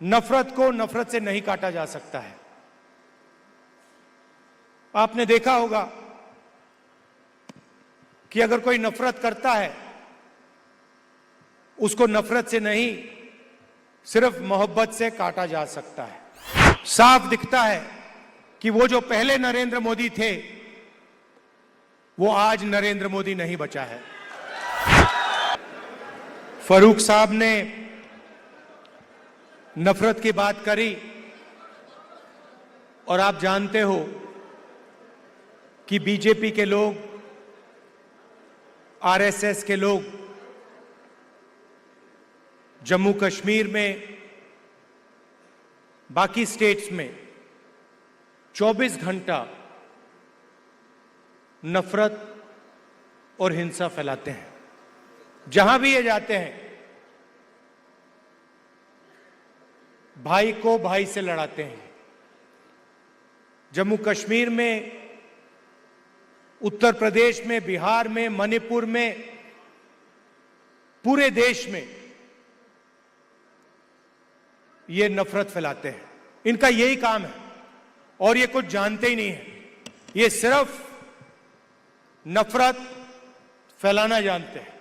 नफरत को नफरत से नहीं काटा जा सकता है। आपने देखा होगा कि अगर कोई नफरत करता है, उसको नफरत से नहीं, सिर्फ मोहब्बत से काटा जा सकता है। साफ दिखता है कि वो जो पहले नरेंद्र मोदी थे, वो आज नरेंद्र मोदी नहीं बचा है। फरूक साहब ने नफरत की बात करी और आप जानते हो कि बीजेपी के लोग, आरएसएस के लोग जम्मू कश्मीर में, बाकी स्टेट्स में 24 घंटा नफरत और हिंसा फैलाते हैं। जहां भी ये जाते हैं, भाई को भाई से लड़ाते हैं। जम्मू कश्मीर में, उत्तर प्रदेश में, बिहार में, मणिपुर में, पूरे देश में ये नफरत फैलाते हैं। इनका यही काम है और ये कुछ जानते ही नहीं है। ये सिर्फ नफरत फैलाना जानते हैं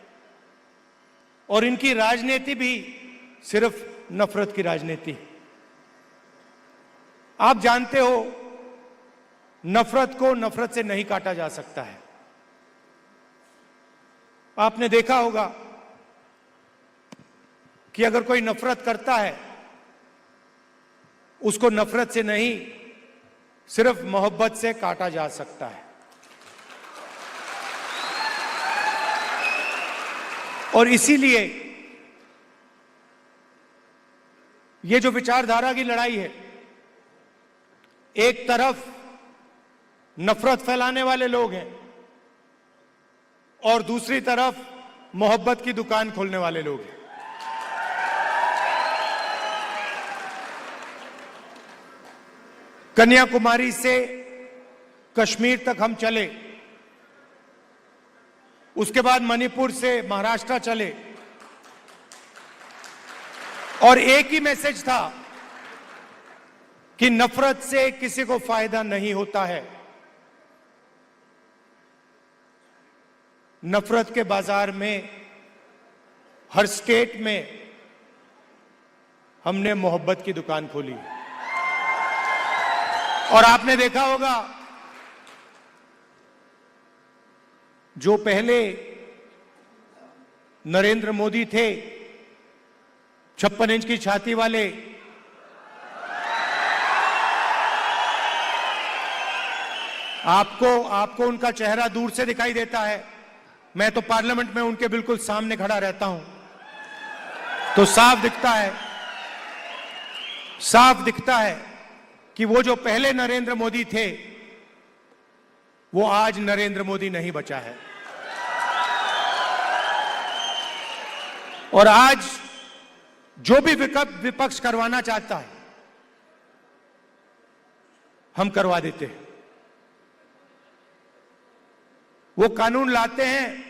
और इनकी राजनीति भी सिर्फ नफरत की राजनीति। आप जानते हो, नफरत को नफरत से नहीं काटा जा सकता है। आपने देखा होगा कि अगर कोई नफरत करता है, उसको नफरत से नहीं, सिर्फ मोहब्बत से काटा जा सकता है। और इसीलिए ये जो विचारधारा की लड़ाई है, एक तरफ नफरत फैलाने वाले लोग हैं और दूसरी तरफ मोहब्बत की दुकान खोलने वाले लोग हैं। कन्याकुमारी से कश्मीर तक हम चले, उसके बाद मणिपुर से महाराष्ट्र चले और एक ही मैसेज था कि नफरत से किसी को फायदा नहीं होता है। नफरत के बाजार में हर स्टेट में हमने मोहब्बत की दुकान खोली। और आपने देखा होगा, जो पहले नरेंद्र मोदी थे, 56 इंच की छाती वाले, आपको उनका चेहरा दूर से दिखाई देता है। मैं तो पार्लियामेंट में उनके बिल्कुल सामने खड़ा रहता हूं, तो साफ दिखता है कि वो जो पहले नरेंद्र मोदी थे, वो आज नरेंद्र मोदी नहीं बचा है। और आज जो भी विपक्ष करवाना चाहता है, हम करवा देते हैं। वो कानून लाते हैं,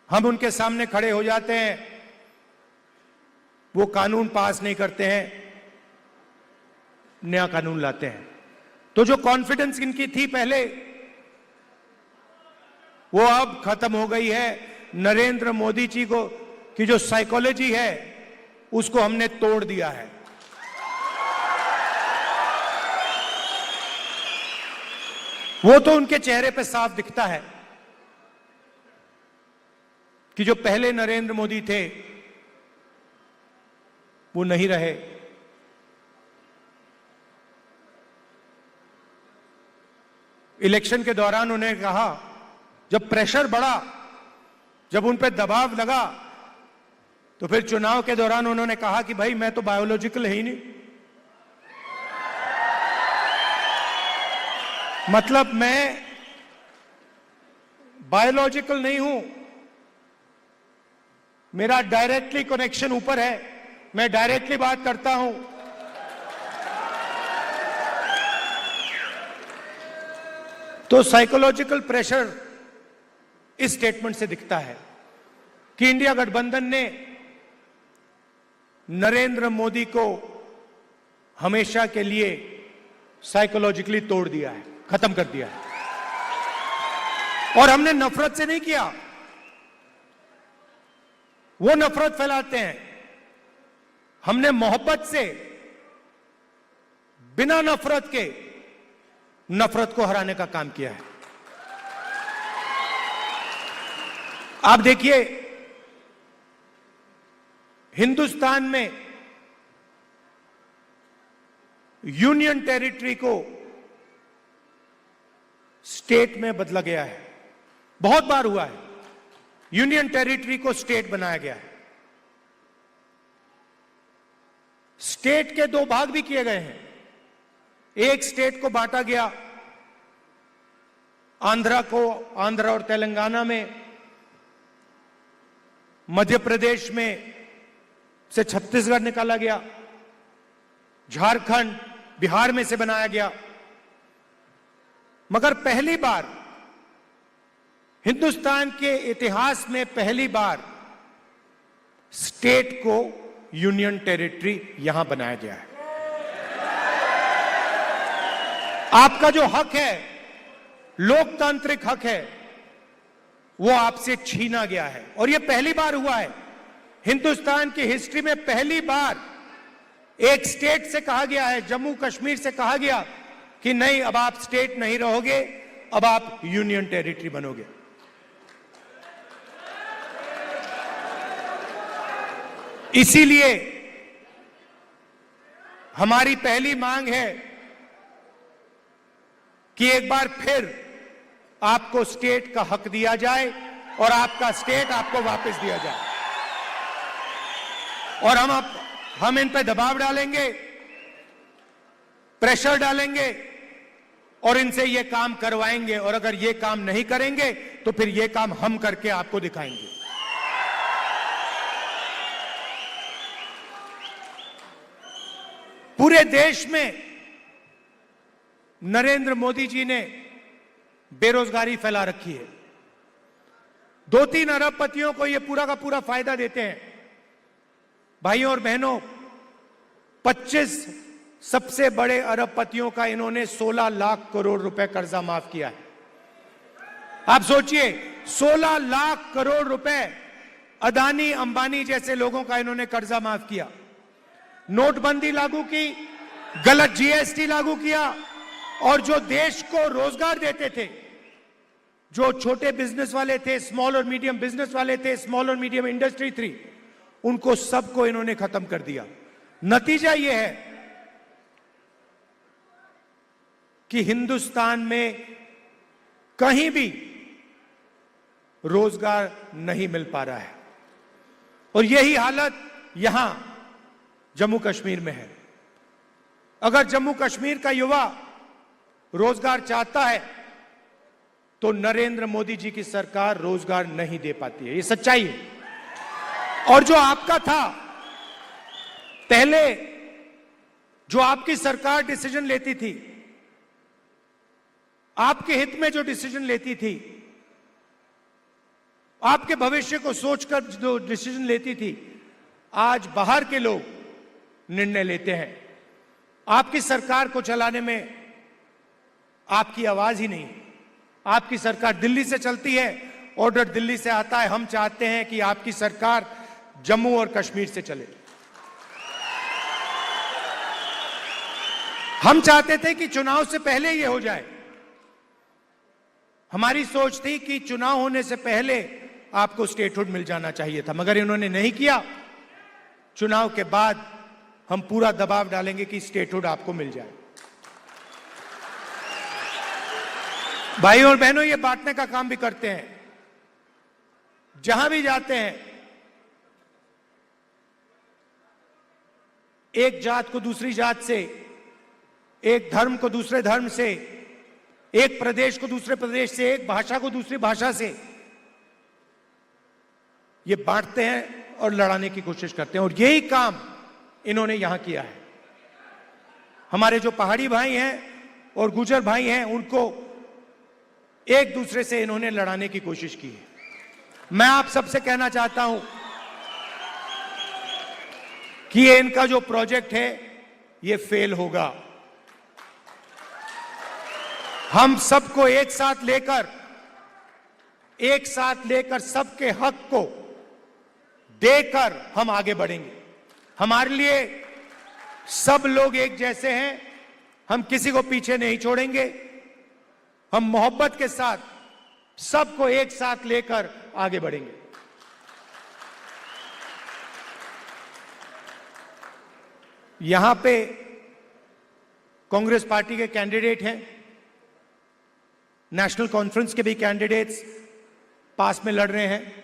हम उनके सामने खड़े हो जाते हैं, वो कानून पास नहीं करते हैं, नया कानून लाते हैं। तो जो कॉन्फिडेंस इनकी थी पहले, वो अब खत्म हो गई है। नरेंद्र मोदी जी को की जो साइकोलॉजी है, उसको हमने तोड़ दिया है। वो तो उनके चेहरे पे साफ दिखता है कि जो पहले नरेंद्र मोदी थे, वो नहीं रहे। इलेक्शन के दौरान उन्हें कहा, जब प्रेशर बढ़ा, जब उन पे दबाव लगा, तो फिर चुनाव के दौरान उन्होंने कहा कि भाई मैं तो बायोलॉजिकल है ही नहीं, मतलब मैं बायोलॉजिकल नहीं हूं, मेरा डायरेक्टली कनेक्शन ऊपर है, मैं डायरेक्टली बात करता हूं। तो साइकोलॉजिकल प्रेशर इस स्टेटमेंट से दिखता है कि इंडिया गठबंधन ने नरेंद्र मोदी को हमेशा के लिए साइकोलॉजिकली तोड़ दिया है, खत्म कर दिया है। और हमने नफरत से नहीं किया, वो नफरत फैलाते हैं, हमने मोहब्बत से, बिना नफरत के नफरत को हराने का काम किया है। आप देखिए, हिंदुस्तान में यूनियन टेरिटरी को स्टेट में बदला गया है। बहुत बार हुआ है, यूनियन टेरिटरी को स्टेट बनाया गया है। स्टेट के दो भाग भी किए गए हैं। एक स्टेट को बांटा गया, आंध्रा और तेलंगाना में, मध्य प्रदेश में से छत्तीसगढ़ निकाला गया, झारखंड, बिहार में से बनाया गया। मगर पहली बार हिंदुस्तान के इतिहास में पहली बार स्टेट को यूनियन टेरिटरी यहां बनाया गया है। आपका जो हक है, लोकतांत्रिक हक है, वो आपसे छीना गया है। और यह पहली बार हुआ है हिंदुस्तान की हिस्ट्री में, पहली बार एक स्टेट से कहा गया है, जम्मू कश्मीर से कहा गया कि नहीं, अब आप स्टेट नहीं रहोगे, अब आप यूनियन टेरिटरी बनोगे। इसीलिए हमारी पहली मांग है कि एक बार फिर आपको स्टेट का हक दिया जाए और आपका स्टेट आपको वापस दिया जाए। और हम इन पे दबाव डालेंगे, प्रेशर डालेंगे और इनसे ये काम करवाएंगे। और अगर ये काम नहीं करेंगे तो फिर ये काम हम करके आपको दिखाएंगे। पूरे देश में नरेंद्र मोदी जी ने बेरोजगारी फैला रखी है। 2-3 अरबपतियों को यह पूरा का पूरा फायदा देते हैं। भाइयों और बहनों, 25 सबसे बड़े अरबपतियों का इन्होंने 16 लाख करोड़ रुपए कर्जा माफ किया है। आप सोचिए, 16 लाख करोड़ रुपए अदानी अंबानी जैसे लोगों का इन्होंने कर्जा माफ किया। नोटबंदी लागू की, गलत जीएसटी लागू किया, और जो देश को रोजगार देते थे, जो छोटे बिजनेस वाले थे, स्मॉल और मीडियम बिजनेस वाले थे, स्मॉल और मीडियम इंडस्ट्री थी, उनको सबको इन्होंने खत्म कर दिया। नतीजा यह है कि हिंदुस्तान में कहीं भी रोजगार नहीं मिल पा रहा है। और यही हालत यहां जम्मू कश्मीर में है। अगर जम्मू कश्मीर का युवा रोजगार चाहता है तो नरेंद्र मोदी जी की सरकार रोजगार नहीं दे पाती है, ये सच्चाई है। और जो आपका था पहले, जो आपकी सरकार डिसीजन लेती थी, आपके हित में जो डिसीजन लेती थी, आपके भविष्य को सोचकर जो डिसीजन लेती थी, आज बाहर के लोग निर्णय लेते हैं। आपकी सरकार को चलाने में आपकी आवाज ही नहीं। आपकी सरकार दिल्ली से चलती है, ऑर्डर दिल्ली से आता है। हम चाहते हैं कि आपकी सरकार जम्मू और कश्मीर से चले। हम चाहते थे कि चुनाव से पहले यह हो जाए। हमारी सोच थी कि चुनाव होने से पहले आपको स्टेटहुड मिल जाना चाहिए था, मगर इन्होंने नहीं किया। चुनाव के बाद हम पूरा दबाव डालेंगे कि स्टेटहुड आपको मिल जाए। भाइयों और बहनों, ये बांटने का काम भी करते हैं। जहां भी जाते हैं, एक जात को दूसरी जात से, एक धर्म को दूसरे धर्म से, एक प्रदेश को दूसरे प्रदेश से, एक भाषा को दूसरी भाषा से, ये बांटते हैं और लड़ाने की कोशिश करते हैं। और यही काम इन्होंने यहां किया है। हमारे जो पहाड़ी भाई हैं और गुर्जर भाई हैं, उनको एक दूसरे से इन्होंने लड़ाने की कोशिश की है। मैं आप सबसे कहना चाहता हूं कि ये इनका जो प्रोजेक्ट है ये फेल होगा। हम सबको एक साथ लेकर सबके हक को देकर हम आगे बढ़ेंगे। हमारे लिए सब लोग एक जैसे हैं, हम किसी को पीछे नहीं छोड़ेंगे। हम मोहब्बत के साथ सबको एक साथ लेकर आगे बढ़ेंगे। यहां पे कांग्रेस पार्टी के कैंडिडेट हैं, नेशनल कॉन्फ्रेंस के भी कैंडिडेट्स पास में लड़ रहे हैं।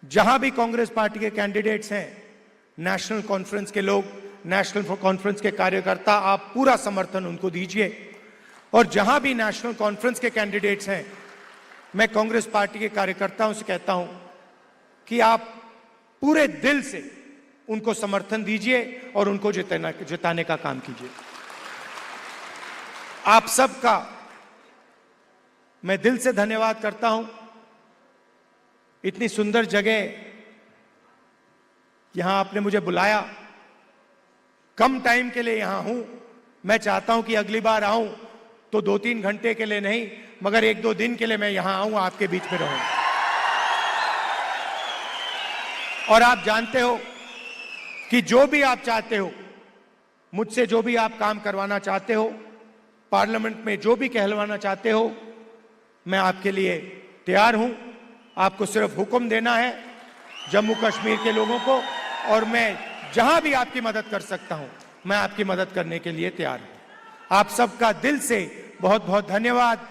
जहां भी कांग्रेस पार्टी के कैंडिडेट्स हैं, नेशनल कॉन्फ्रेंस के लोग, नेशनल कॉन्फ्रेंस के कार्यकर्ता, आप पूरा समर्थन उनको दीजिए। और जहां भी नेशनल कॉन्फ्रेंस के कैंडिडेट्स हैं, मैं कांग्रेस पार्टी के कार्यकर्ताओं से कहता हूं कि आप पूरे दिल से उनको समर्थन दीजिए और उनको जिताने का काम कीजिए। आप सबका मैं दिल से धन्यवाद करता हूं। इतनी सुंदर जगह यहां आपने मुझे बुलाया, कम टाइम के लिए यहां हूं। मैं चाहता हूं कि अगली बार आऊं तो 2-3 घंटे के लिए नहीं, मगर 1-2 दिन के लिए मैं यहां आऊं, आपके बीच में रहूं। और आप जानते हो कि जो भी आप चाहते हो, मुझसे जो भी आप काम करवाना चाहते हो, पार्लियामेंट में जो भी कहलवाना चाहते हो, मैं आपके लिए तैयार हूं। आपको सिर्फ हुक्म देना है जम्मू कश्मीर के लोगों को, और मैं जहां भी आपकी मदद कर सकता हूं, मैं आपकी मदद करने के लिए तैयार हूं। आप सबका दिल से बहुत बहुत धन्यवाद।